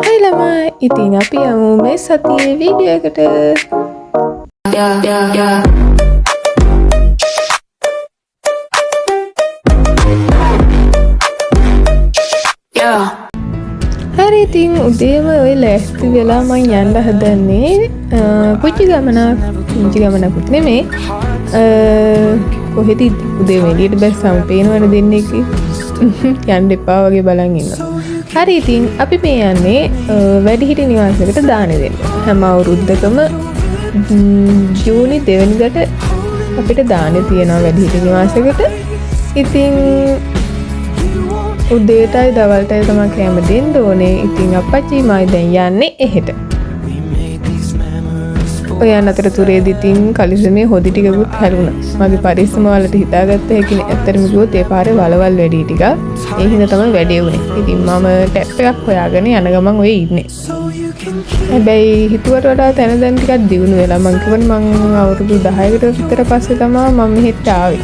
Hai lamai, iting අපි යමු මේ සතියේ වීඩියෝ එකට. හරි ඉතින් උදේම ඔය ලෑස්ති වෙලා මං යන්න හදන්නේ පුංචි ගමනකුත් නෙමේ. කොහෙද උදේ එළියට බැස්සම පේනවනේ දෙන්නෙක් යන්න එපා වගේ බලන් ඉන්නවා. හරි ඉතින් අපි මේ යන්නේ වැඩිහිටි නිවාසයකට දාන දෙන්න. හැම අවුරුද්දකම ජූනි 2 වෙනිදාට අපිට දාන තියෙනවා වැඩිහිටි නිවාසයකට. ඉතින් උදේටයි දවල්ටයි තමයි කැම දෙන්න ඕනේ. ඉතින් අප්පච්චි මයි දැන් යන්නේ එහෙට. ඔය අතරතුරේදී ඉතින් කලිසමේ හොදි ටිකකුත් හැලුණා. මගේ පරිස්සම වලට හිතාගත්ත හැකිනේ. ඇත්තටම කිව්වොත් ඒ පාරේ වලවල් වැඩි ටික. ඒ හින්දා තමයි වැඩේ වුනේ. ඉතින් මම ටැප් එකක් හොයාගෙන යන ගමන් ඔය ඉන්නේ. හැබැයි හිතුවට වඩා තැන දැන් ටිකක් දියුණු වෙලා. මං කිව්වනේ මං අවුරුදු 10කට විතර පස්සේ තමයි මම මෙහෙට ආවේ.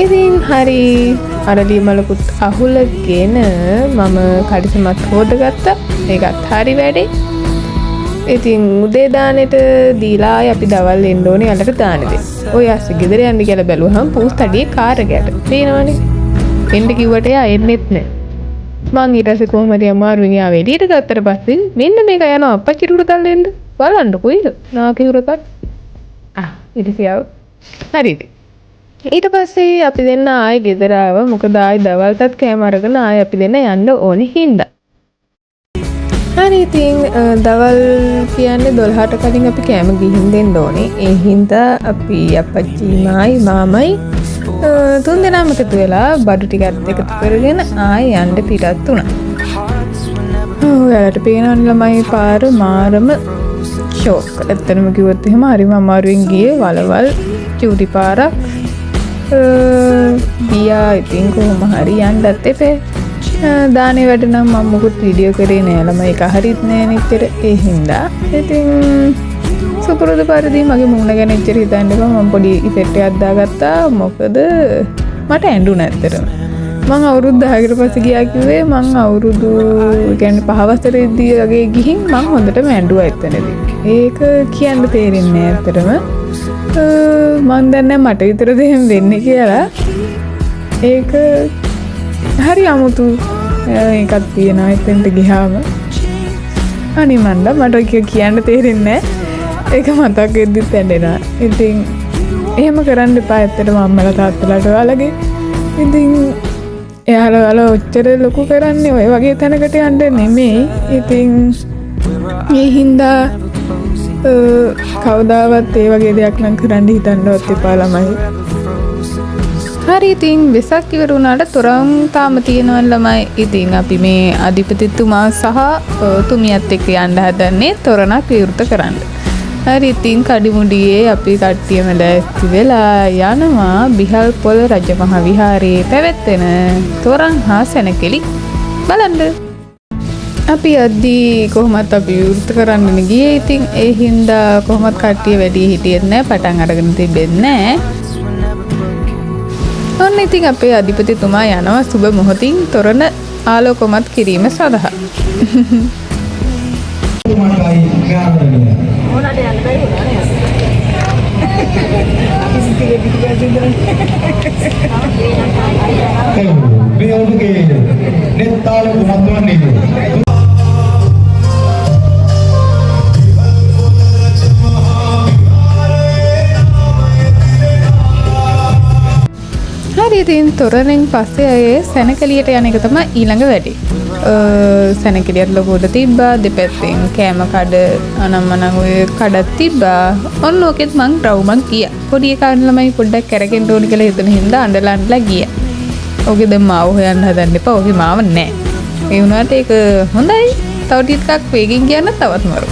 ඉතින් හරි අරලි මලකුත් අහුලගෙන මම කලිසමත් හොදගත්තා. ඒකත් හරි වැඩේ. ඉතින් උදේ දානෙට දීලා අපි දවල් එන්න ඕනේ යාලට දාන දෙන්න. ඔය ඇස් ගෙදර යන්න කියලා බැලුවහම පූස්තඩියේ කාර් එකකට පේනවනේ. එන්න කිව්වට එයා එන්නෙත් නෑ. මං ඊට පස්සේ කොහමද අමාරුවෙන් ආවේ එළියට ගත්තට පස්සේ මෙන්න මේක යනවා අප්පච්චිට උඩ තල්ලෙන්න. බලන්නකෝ ඊළ. නාකියුරකත් ඉතිසියව. හරිද? ඊට පස්සේ අපි දෙන්න ආයේ ගෙදර ආවා. මොකද ආයේ දවල්ටත් කෑම අරගෙන ආයේ අපි දෙන්න යන්න ඕනේ හින්දා. හරි ඉතින් දවල් කියන්නේ 12ට කලින් අපි කෑම ගිහින් දෙන්න ඕනේ. ඒ හින්දා අපි අප්පච්චි මාමයි තුන් දෙනාම එකතු වෙලා බඩු ටිකත් එකතු කරගෙන ආයේ යන්න පිටත් වුණා. ඔයාලට පේනවනේ ළමයි පාර මාරම ෂෝක්. ඇත්තටම කිව්වොත් එහෙම හරිම අමාරුවෙන් ගියේ වලවල් චූටි පාරක්. ගියා ඉතින් කොහොම හරි යන්නත් එපේ. දානේ වැඩ නම් මම මොකුත් වීඩියෝ කරේ නෑ ළමයි. ඒක හරිත් නෑ නෙච්චර. ඒ හින්දා ඉතින් සුපුරුදු පරිදි මගේ මූණ ගැන එච්චර හිතන්න එපා. මම පොඩි ඉෆෙක්ට් එකක් දාගත්තා. මොකද මට ඇඬුණා ඇත්තටම. මං අවුරුදු 10කට පස්සේ ගියා කිව්වේ මං අවුරුදු කියන්නේ 5 වසරේදී වගේ ගිහින් මං හොඳටම ඇඬුවා එතනදී. ඒක කියන්න තේරෙන්නේ නෑ ඇත්තටම. මං දන්නේ මට විතරද එහෙම වෙන්නේ කියලා. ඒක හරි අමුතු එකක් තියෙනවා එතෙන්ට ගියාම. අනේ මන්ද මට කියන්න තේරෙන්නේ නැහැ. ඒක මතක් වෙද්දිත් ඇඬෙනවා. ඉතින් එහෙම කරන්න එපා ඇත්තටම අම්මලා තාත්තලාට ඔයාලගේ. ඉතින් එයාලා ඔච්චර ලොකු කරන්නේ ඔය වගේ තැනකට යන්න නෙමෙයි. ඉතින් ඒ හින්දා කවදාවත් ඒ වගේ දෙයක් නම් කරන්න හිතන්නවත් එපා ළමයි. හරි ඉතින් වෙසක් ඉවර වුණාට තොරන් තාම තියෙනවා ළමයි. ඉතින් අපි මේ අධිපතිතුමා සහ තුමියත් එක්ක යන්න හදන්නේ තොරණක් විවෘත කරන්න. හරි ඉතින් කඩිමුඩියේ අපි කට්ටියම ලෑස්ති වෙලා යනවා බිහල්පොළ රජමහා විහාරයේ පැවැත්වෙන තොරන් හා සැනකෙළි බලන්න. අපි අද්දී කොහොමත් අපි විවෘත කරන්න ගියේ. ඉතින් ඒ හින්දා කොහොමත් කට්ටිය වැඩි හිටියෙත් නෑ. පටන් අරගෙන තිබෙන්නේ නෑ. ඔන්න ඉතින් අපේ අධිපතිතුමා යනවා සුබ මොහොතින් තොරණ ආලෝකමත් කිරීම සඳහා. හරි ඉතින් තොරණෙන් පස්සේ අය සැනකෙළියට යන එක තමයි ඊළඟ වැඩේ. සැනකෙළියට ලොකුවට තිබ්බා. දෙපැත්තෙන් කෑම කඩ අනම්මනම් ඔය කඩක් තිබ්බා. ඔන්න ඕකෙත් මං රවුමක් ගියා. පොඩි එකා ළමයි පොඩ්ඩක් කැරකෙන්න ඕනි කියලා හිතන හින්දා අඬලා ගියා. ඔගේ දැන් මාව හොයන්න හදන්න එපා. ඔගේ මාව නෑ. ඒ වුණාට ඒක හොඳයි. තව ටිකක් වේගෙන් කියන්න තවත් මරු.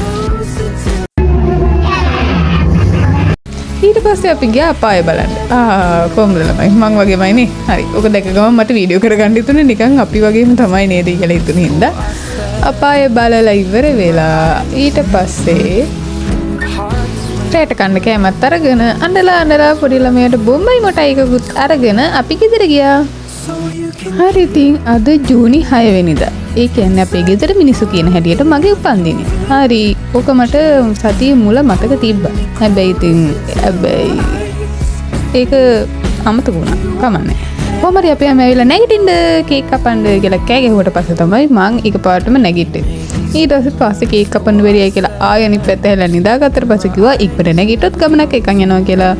ඊට පස්සේ අපි ගියා අපාය බලන්න. කොහොමද ළමයි? මං වගේමයි නේ. හරි. ඔක දැක ගමන් මට වීඩියෝ කරගන්න හිතුනේ නිකන් අපි වගේම තමයි නේද කියලා හිතුන හින්දා. අපාය බලලා ඉවර වෙලා ඊට පස්සේ රැට කන්න කෑමත් අරගෙන අඬලා පොඩි ළමයට බොම්බයි මොටයි එකකුත් අරගෙන අපි ගෙදර ගියා. හරි ඉතින් අද ජූනි 6 වෙනිදා. ඒ කියන්නේ අපේ ගෙදර මිනිස්සු කියන හැටියට මගේ උපන්දිනේ. හරි. ඕක මට සතියේ මුල මතක තිබ්බා. හැබැයි ඒක අමතක වුණා. කමන්නේ. කොහමද අපි ඇවිල්ලා නැගිටින්න කේක් කපන්න කියලා කෑ ගැහුවට පස්සේ තමයි මං එකපාරටම නැගිට්ටේ. ඊට පස්සේ කේක් කපන්න බැරියයි කියලා ආයෙ අනිත් පැත්ත හැලා නිදාගත්තට පස්සේ කිව්වා ඉක්මනට නැගිට්ටොත් ගමනක් එකන් යනවා කියලා.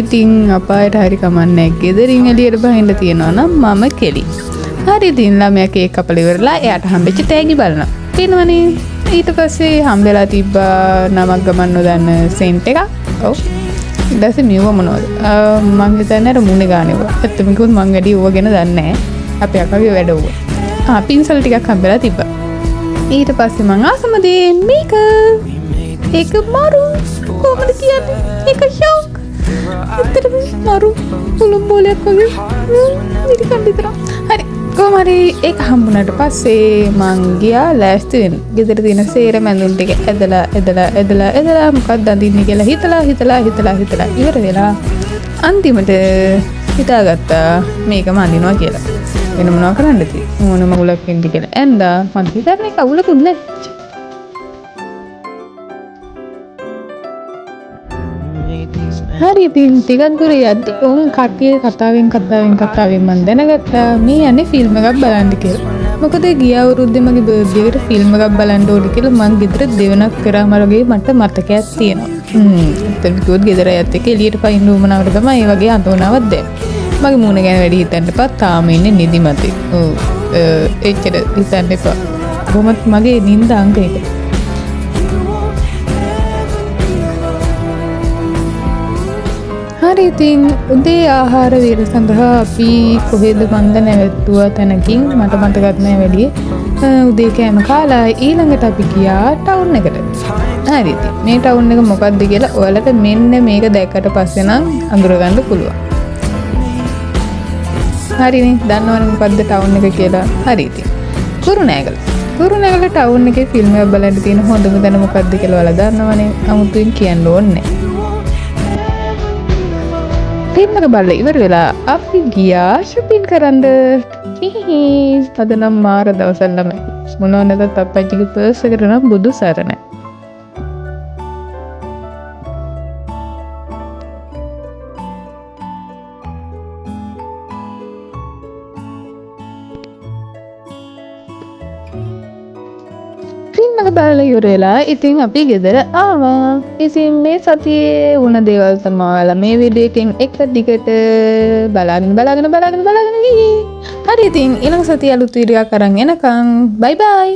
ඉතින් අපායට හරි කමන්නේ. ගෙදරින් එළියට බහින්න තියනවා නම් මම කෙලි. හරි ඉතින් ළමයා කේක් කපලා ඉවරලා එයාට හම්බෙච්ච තෑගි බලනවා. පේනවනේ. ඊට පස්සේ හම්බෙලා තිබ්බා නමක් ගමන් නොදන්න සෙන්ට් එකක්. ඔව්. ඊට මෙව මොනවද? මං හිතන්නේ අර මුනේ ගානේවා. ඇත්තම කිව්වොත් මං වැඩි ඕව ගැන දන්නේ නැහැ. අපේ අකගේ වැඩ ඕව. පින්සල් ටිකක් හම්බෙලා තිබ්බා. ඊට පස්සේ මං ආසම දේ මේක. ඒක මරු. කොහොමද කියන්නේ? ඒක ෂොක්. ඇත්තටම මරු. පුළුම් බෝලයක් වගේ. ඉතින් කන්දිතර. හරි. කොහොම හරි ඒක හම්බුනාට පස්සේ මං ගියා ලෑස්ති වෙන්න. ගෙදර තියෙන සේරම ඇඳුම් ටික ඇදලා මොකක්ද අඳින්නේ කියලා හිතලා ඉවර වෙලා අන්තිමට හිතාගත්තා මේකම අඳිනවා කියලා. වෙන මොනවා කරන්නද තියෙන්නේ? මොන මගුලක් ඉඳි කියලා. ඇන්දා මං හිතන්නේ කවුලකුත් නැහැ. හරි ඉතින් ටිකක් දුර යද්දි උන් කට්ටිය කතාවෙන් මම දැනගත්තා මේ යන්නේ ෆිල්ම් එකක් බලන්න කියලා. මොකද ගිය අවුරුද්දේ මගේ බර්ත්ඩේ එකට ෆිල්ම් එකක් බලන්න ඕනේ කියලා මං ගෙදර දෙවනක් කරාම වගේ මට මතකයක් තියෙනවා. එතන කිව්වොත් ගෙදර යත් එක්ක එළියට පයින් උමනාවට තමයි මේ වගේ අඳුනාවක් දැන්. මගේ මූණ ගැන වැඩි හිතන්න එපා. තාම ඉන්නේ නිදිමතේ. එච්චර හිතන්න එපා. කොහොමත් මගේ නිින්ද අංක එක. හරි ඉතින් උදේ ආහාර වේල සඳහා අපි කොහෙද මන්ද නැවැත්තුවා තැනකින් මට මතකත් නැහැ වැඩි. උදේ කෑම කාලා ඊළඟට අපි ගියා ටවුන් එකට. හරි ඉතින් මේ ටවුන් එක මොකක්ද කියලා ඔයාලට මෙන්න මේක දැක්කට පස්සේ නම් අඳුරගන්න පුළුවන්. හරිනේ දන්නවනේ මොකද්ද ටවුන් එක කියලා. හරි ඉතින් කුරුණෑගල ටවුන් එකේ ෆිල්ම් එකක් බලන්න තියෙන හොඳම තැන මොකක්ද කියලා ඔයාලා දන්නවනේ. අමුතුවෙන් කියන්න ඕනේ නැහැ. ෆිල්ම් එක බලලා ඉවර වෙලා අපි ගියා shopping කරන්න. අද නම් මාර දවසක් ළමයි. මොනවා නැතත් අප්පච්චිගේ පර්ස් එකට නම් බුදු සරණයි. ෆිල්ම් එක බලලා ඉවර වෙලා ඉතින් අපි ගෙදර ආවා. ඉතින් මේ සතියේ වුණ දේවල් තමයි ඔයාලා මේ වීඩියෝ එකෙන් එක දිගට බලාගෙන ගියේ. හරි ඉතින් ඊළඟ සතියේ අලුත් වීඩියෝ එකක් අරන් එනකම් බයි බයි.